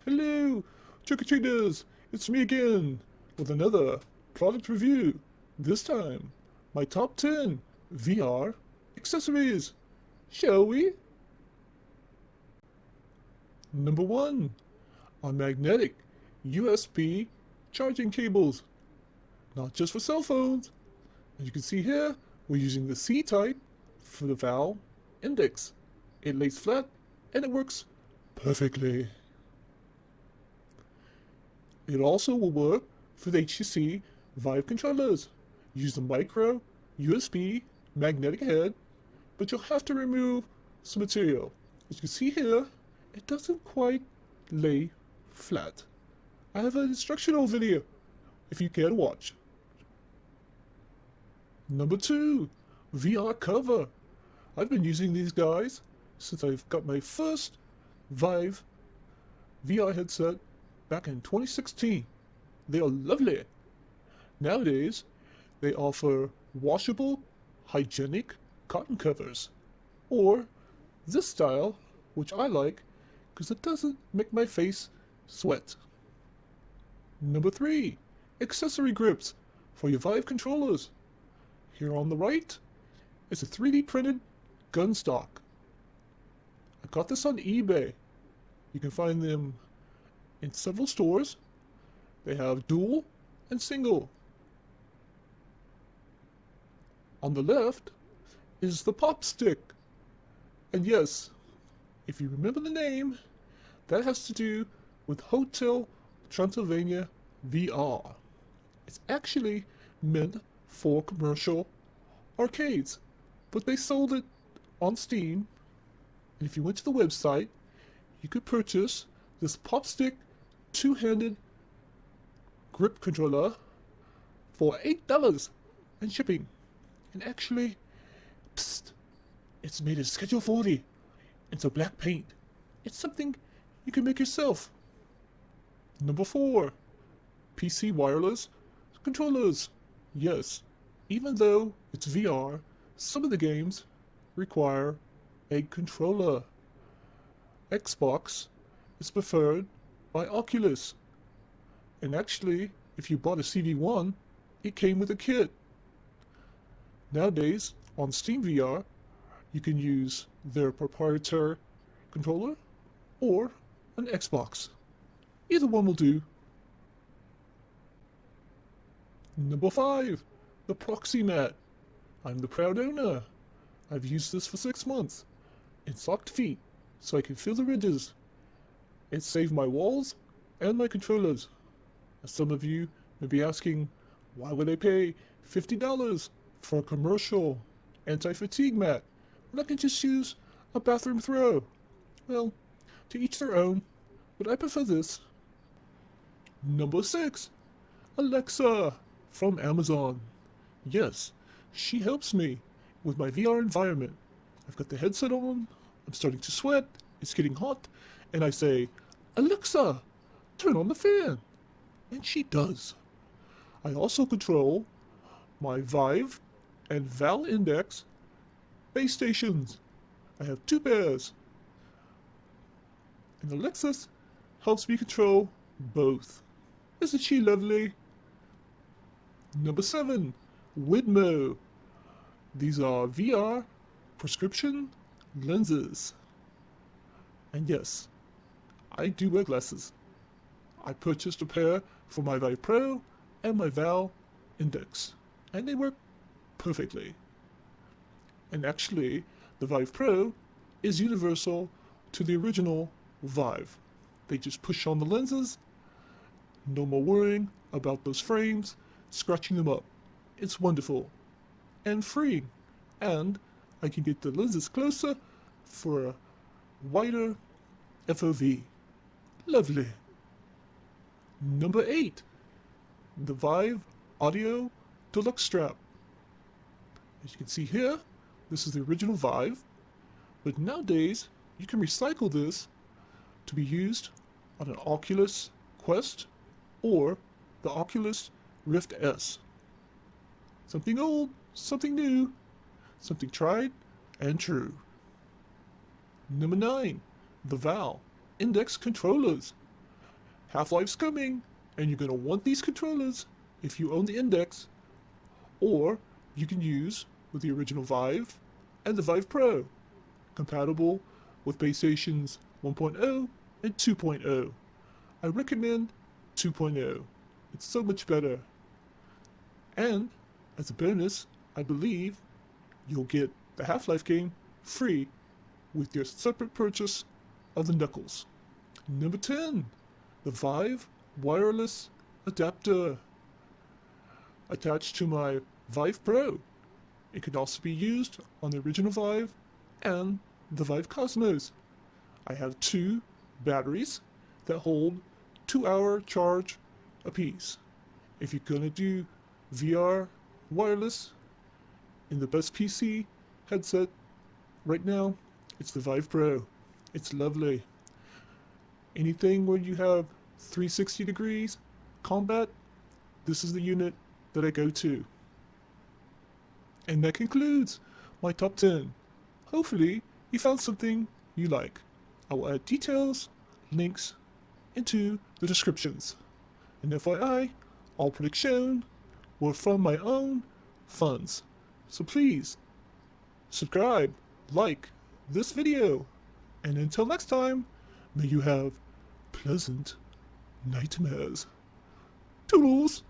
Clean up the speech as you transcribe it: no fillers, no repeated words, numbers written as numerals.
Hello, trick-or-treaters! It's me again, with another product review. This time, my top 10 VR accessories. Shall we? Number 1. Our magnetic USB charging cables. Not just for cell phones. As you can see here, we're using the C-type for the Valve Index. It lays flat and it works perfectly. It also will work for the HTC Vive controllers. Use the micro USB magnetic head, but you'll have to remove some material. As you can see here, it doesn't quite lay flat. I have an instructional video if you care to watch. Number 2, VR cover. I've been using these guys since I've got my first Vive VR headset back in 2016. They are lovely. Nowadays, they offer washable, hygienic cotton covers, or this style, which I like because it doesn't make my face sweat. Number 3, accessory grips for your Vive controllers. Here on the right is a 3D printed gun stock. I got this on eBay. You can find them in several stores. They have dual and single. On the left is the pop stick. And yes, if you remember the name, that has to do with Hotel Transylvania VR. It's actually meant for commercial arcades, but they sold it on Steam, and if you went to the website, you could purchase this pop stick two-handed grip controller for $8 and shipping. And actually, psst, it's made in Schedule 40. It's a black paint. It's something you can make yourself. Number 4, PC wireless controllers. Yes, even though it's VR, some of the games require a controller. Xbox is preferred by Oculus. And actually, if you bought a CV1, it came with a kit. Nowadays, on Steam VR, you can use their proprietary controller or an Xbox. Either one will do. Number 5, the ProxiMat. I'm the proud owner. I've used this for 6 months. It's socked feet, so I can feel the ridges. It saved my walls and my controllers. As some of you may be asking, why would I pay $50 for a commercial anti-fatigue mat when I can just use a bathroom throw? Well, to each their own, but I prefer this. Number 6, Alexa from Amazon. Yes, she helps me with my VR environment. I've got the headset on, I'm starting to sweat, it's getting hot, and I say, Alexa, turn on the fan. And she does. I also control my Vive and Valve Index base stations. I have 2 pairs. And Alexa helps me control both. Isn't she lovely? Number 7, Widmo. These are VR prescription lenses. And yes, I do wear glasses. I purchased a pair for my Vive Pro and my Valve Index, and they work perfectly. And actually, the Vive Pro is universal to the original Vive. They just push on the lenses. No more worrying about those frames, scratching them up. It's wonderful and free, and I can get the lenses closer for a wider FOV. Lovely. Number 8, the Vive Audio Deluxe strap. As you can see here, this is the original Vive, but nowadays you can recycle this to be used on an Oculus Quest or the Oculus Rift S. Something old, something new, something tried and true. Number 9. The Valve Index Controllers. Half-Life's coming, and you're going to want these controllers if you own the Index, or you can use with the original Vive and the Vive Pro, compatible with base stations 1.0 and 2.0. I recommend 2.0. It's so much better. And as a bonus, I believe you'll get the Half-Life game free with your separate purchase of the Knuckles. Number 10. The Vive Wireless Adapter. Attached to my Vive Pro. It can also be used on the original Vive and the Vive Cosmos. I have 2 batteries that hold 2-hour charge apiece. If you're gonna do VR wireless in the best PC headset right now, it's the Vive Pro. It's lovely. Anything where you have 360 degrees combat, this is the unit that I go to. And that concludes my top 10. Hopefully you found something you like. I will add details, links into the descriptions. And FYI, all products shown were from my own funds. So please, subscribe, like this video, and until next time, may you have pleasant nightmares. Toodles!